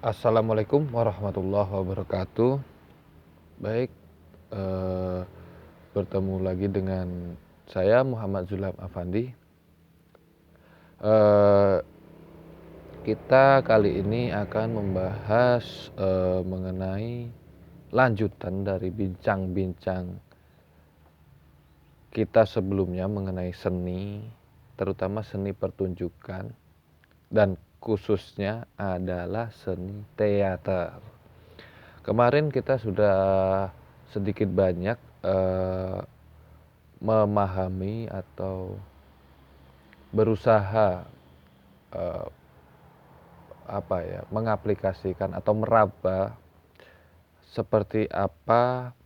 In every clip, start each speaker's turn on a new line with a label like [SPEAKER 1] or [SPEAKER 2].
[SPEAKER 1] Assalamualaikum warahmatullahi wabarakatuh. Baik, eee, bertemu lagi dengan saya Muhammad Zulam Afandi. Eee, kita kali ini akan membahas, mengenai lanjutan dari bincang-bincang kita sebelumnya mengenai seni, terutama seni pertunjukan dan khususnya adalah seni teater. Kemarin kita sudah sedikit banyak, memahami atau berusaha, eee, mengaplikasikan atau meraba seperti apa,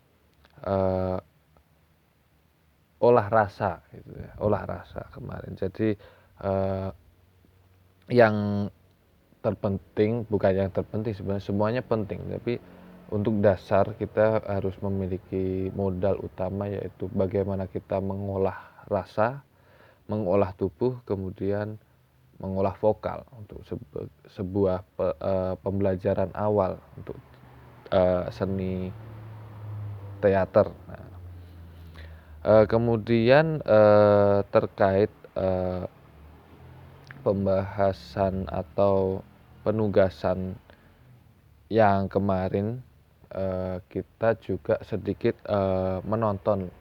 [SPEAKER 1] eee, olah rasa gitu ya, olah rasa kemarin. Jadi, eee, yang terpenting bukan yang terpenting sebenarnya, semuanya penting, tapi untuk dasar kita harus memiliki modal utama, yaitu bagaimana kita mengolah rasa, mengolah tubuh, kemudian mengolah vokal untuk sebuah pembelajaran awal untuk, seni teater. Nah, kemudian, terkait, pembahasan atau penugasan yang kemarin, kita juga sedikit, menonton,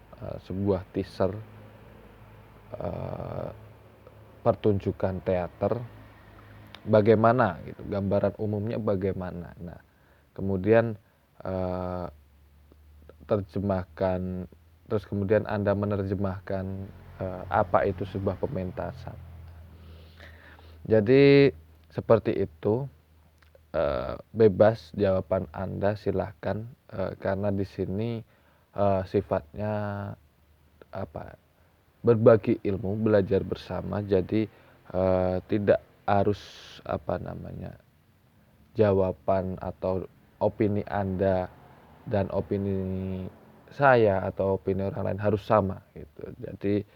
[SPEAKER 1] sebuah teaser, eee, pertunjukan teater, bagaimana gitu, gambaran umumnya bagaimana. Nah, kemudian, eee, terjemahkan terus kemudian Anda menerjemahkan, apa itu sebuah pementasan. Jadi seperti itu, bebas jawaban Anda silahkan, karena di sini, sifatnya apa, berbagi ilmu, belajar bersama. Jadi, tidak harus apa namanya, jawaban atau opini Anda dan opini saya atau opini orang lain harus sama gitu. Jadi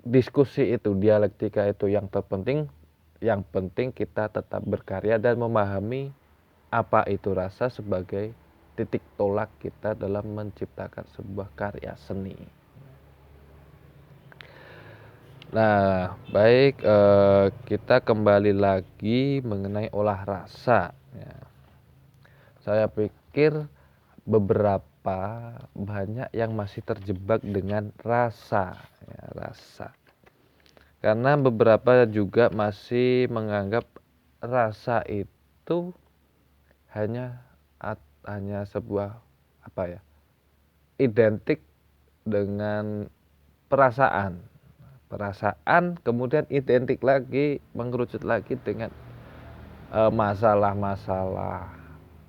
[SPEAKER 1] diskusi itu, dialektika itu yang penting kita tetap berkarya dan memahami apa itu rasa sebagai titik tolak kita dalam menciptakan sebuah karya seni. Nah, baik, kita kembali lagi mengenai olah rasa ya. Saya pikir beberapa banyak yang masih terjebak dengan rasa ya, rasa. Karena beberapa juga masih menganggap rasa itu hanya hanya sebuah apa ya, identik dengan perasaan. Perasaan kemudian identik lagi, mengerucut lagi dengan, masalah-masalah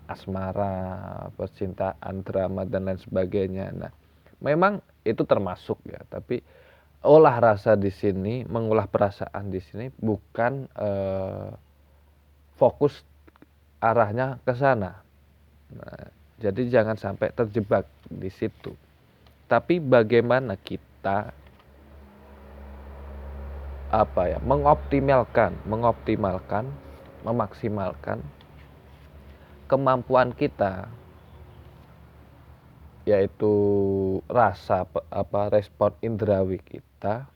[SPEAKER 1] asmara, percintaan, drama dan lain sebagainya. Nah, memang itu termasuk ya, tapi olah rasa di sini, mengolah perasaan di sini bukan, fokus arahnya ke sana. Nah, jadi jangan sampai terjebak di situ. Tapi bagaimana kita mengoptimalkan, memaksimalkan kemampuan kita, yaitu respon indrawi kita,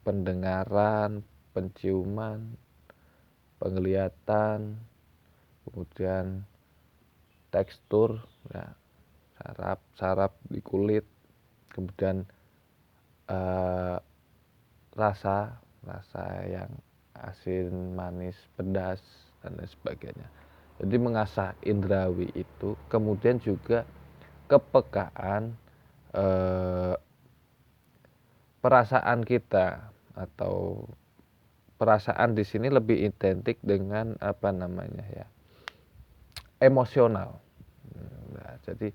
[SPEAKER 1] pendengaran, penciuman, penglihatan, kemudian tekstur ya, saraf di kulit, kemudian, eee, rasa rasa yang asin, manis, pedas, dan lain sebagainya. Jadi mengasah indrawi itu, kemudian juga kepekaan, eee, perasaan kita atau perasaan di sini lebih identik dengan apa namanya ya, emosional. Nah, jadi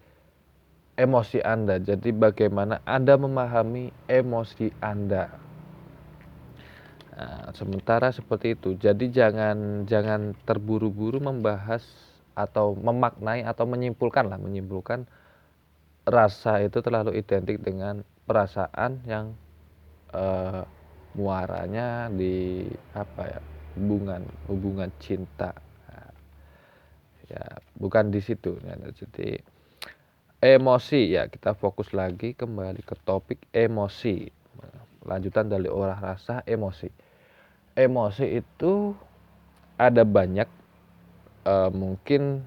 [SPEAKER 1] emosi Anda, jadi bagaimana Anda memahami emosi Anda. Nah, sementara seperti itu. Jadi jangan jangan terburu-buru membahas atau memaknai atau menyimpulkan rasa itu terlalu identik dengan perasaan yang, eee, muaranya di apa ya, hubungan hubungan cinta. Nah, ya bukan di situ ya. Jadi emosi ya, kita fokus lagi kembali ke topik emosi. Lanjutan dari olah rasa emosi. Emosi itu ada banyak, mungkin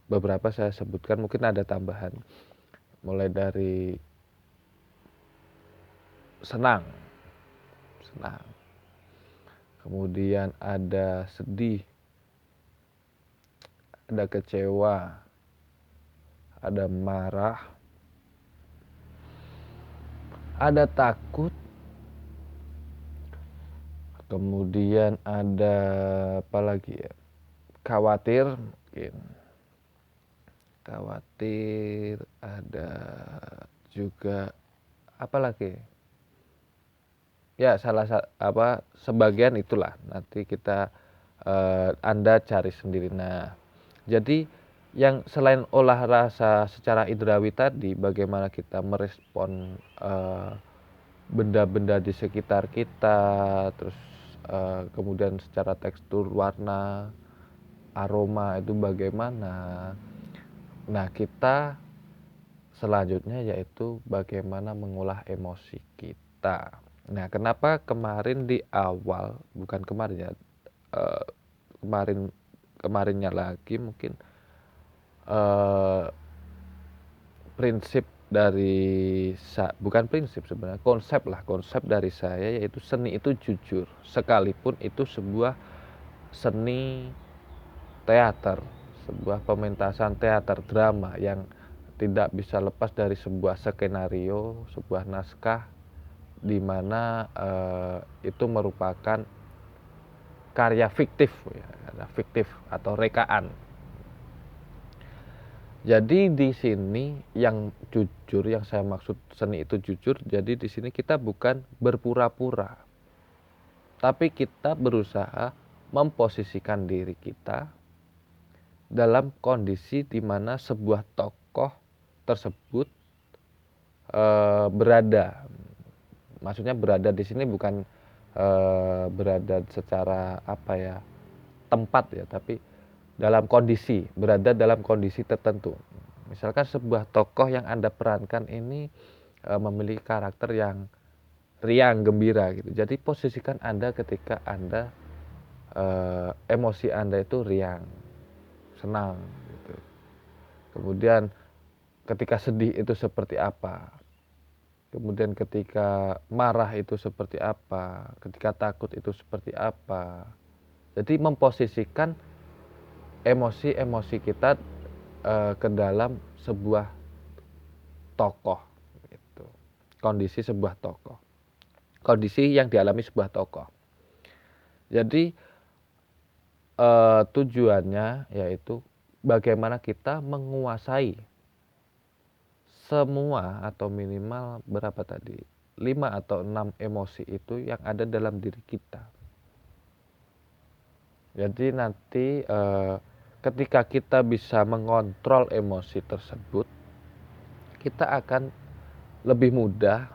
[SPEAKER 1] beberapa saya sebutkan, mungkin ada tambahan. Mulai dari senang, senang. Kemudian ada sedih, ada kecewa, ada marah, ada takut, kemudian ada apa lagi ya? Khawatir mungkin. Khawatir, ada juga apa lagi? Ya sebagian itulah, nanti kita Anda cari sendiri. Nah, jadi yang selain olah rasa secara indrawi tadi, bagaimana kita merespon benda-benda di sekitar kita, terus kemudian secara tekstur, warna, aroma itu bagaimana. Nah, kita selanjutnya yaitu bagaimana mengolah emosi kita. Nah, kenapa kemarin di awal, bukan kemarin ya, eh, kemarinnya lagi mungkin, eh, prinsip dari bukan prinsip sebenarnya, konsep dari saya yaitu seni itu jujur, sekalipun itu sebuah seni teater, sebuah pementasan teater drama yang tidak bisa lepas dari sebuah skenario, sebuah naskah di mana itu merupakan karya fiktif ya, fiktif atau rekaan. Jadi di sini yang jujur, yang saya maksud seni itu jujur, jadi di sini kita bukan berpura-pura, tapi kita berusaha memposisikan diri kita dalam kondisi di mana sebuah tokoh tersebut berada. Maksudnya berada di sini bukan berada secara tempat ya, tapi berada dalam kondisi tertentu. Misalkan sebuah tokoh yang Anda perankan ini memiliki karakter yang riang, gembira gitu. Jadi posisikan Anda ketika Anda emosi Anda itu riang, senang gitu. Kemudian ketika sedih itu seperti apa? Kemudian ketika marah itu seperti apa? Ketika takut itu seperti apa? Jadi memposisikan emosi-emosi kita ke dalam sebuah tokoh gitu. Kondisi sebuah tokoh. Kondisi yang dialami sebuah tokoh. Jadi tujuannya yaitu bagaimana kita menguasai semua atau minimal berapa tadi? 5 atau 6 emosi itu yang ada dalam diri kita. Jadi nanti ketika kita bisa mengontrol emosi tersebut, kita akan lebih mudah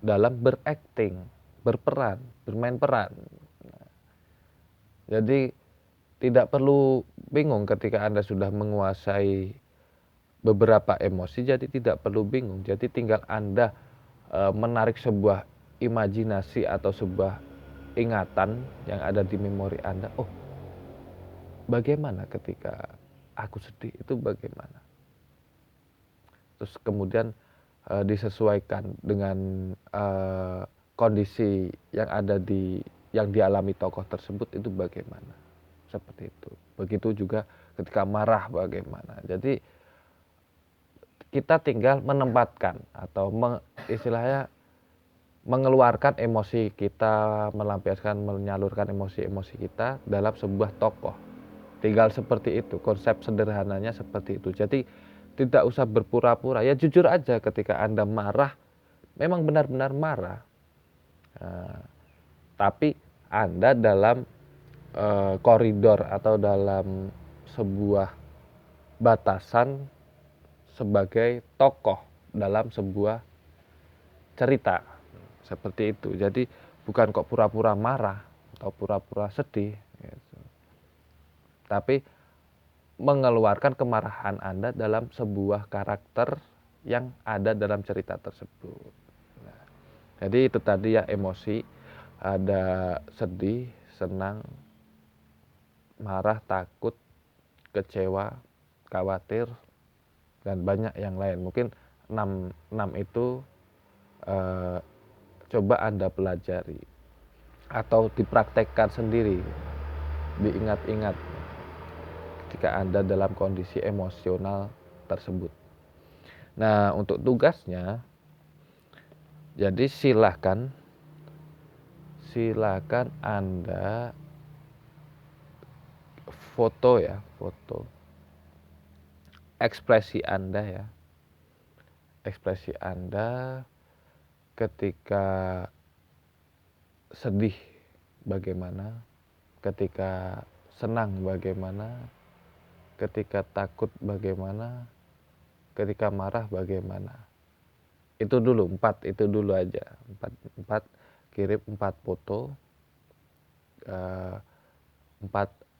[SPEAKER 1] dalam berakting, berperan, bermain peran. Jadi tidak perlu bingung ketika Anda sudah menguasai beberapa emosi, jadi tidak perlu bingung. Jadi tinggal Anda menarik sebuah imajinasi atau sebuah ingatan yang ada di memori Anda. Oh, bagaimana ketika aku sedih itu bagaimana? Terus kemudian disesuaikan dengan kondisi yang dialami tokoh tersebut itu bagaimana? Seperti itu. Begitu juga ketika marah bagaimana. Jadi kita tinggal menempatkan atau istilahnya mengeluarkan emosi kita, menyalurkan emosi-emosi kita dalam sebuah tokoh. Tinggal seperti itu, konsep sederhananya seperti itu. Jadi tidak usah berpura-pura, ya jujur aja ketika Anda marah, memang benar-benar marah. Tapi Anda dalam koridor atau dalam sebuah batasan sebagai tokoh dalam sebuah cerita. Seperti itu. Jadi bukan kok pura-pura marah atau pura-pura sedih gitu. Tapi mengeluarkan kemarahan Anda dalam sebuah karakter yang ada dalam cerita tersebut. Nah, jadi itu tadi ya, emosi, ada sedih, senang, marah, takut, kecewa, khawatir, dan banyak yang lain. Mungkin 6 itu coba Anda pelajari atau dipraktekkan sendiri, diingat-ingat ketika Anda dalam kondisi emosional tersebut. Nah, untuk tugasnya, jadi silakan Anda foto ya, foto ekspresi Anda ya. Ekspresi Anda ketika sedih bagaimana, ketika senang bagaimana, ketika takut bagaimana, ketika marah bagaimana. Itu dulu, 4 itu dulu aja. 4 kirim 4 foto, 4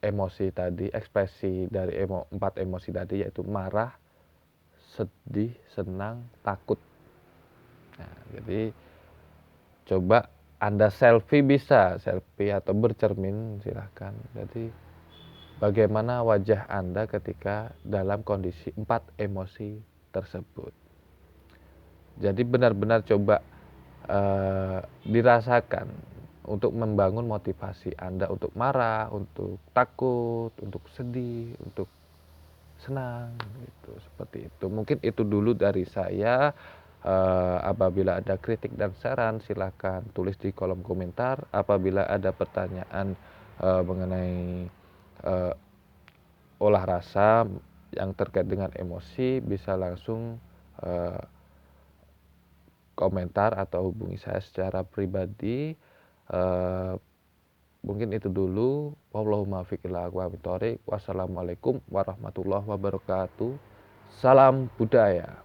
[SPEAKER 1] emosi tadi, ekspresi dari 4 emosi tadi, yaitu marah, sedih, senang, takut. Nah, jadi coba Anda selfie, bisa selfie atau bercermin, silahkan. Jadi bagaimana wajah Anda ketika dalam kondisi 4 emosi tersebut. Jadi benar-benar coba dirasakan untuk membangun motivasi Anda untuk marah, untuk takut, untuk sedih, untuk senang, gitu, seperti itu. Mungkin itu dulu dari saya. Apabila ada kritik dan saran, silakan tulis di kolom komentar. Apabila ada pertanyaan mengenai olah rasa yang terkait dengan emosi, bisa langsung komentar atau hubungi saya secara pribadi. Mungkin itu dulu. Wallahumma fiq ila aqwamit thoriq. Wassalamualaikum warahmatullahi wabarakatuh. Salam budaya.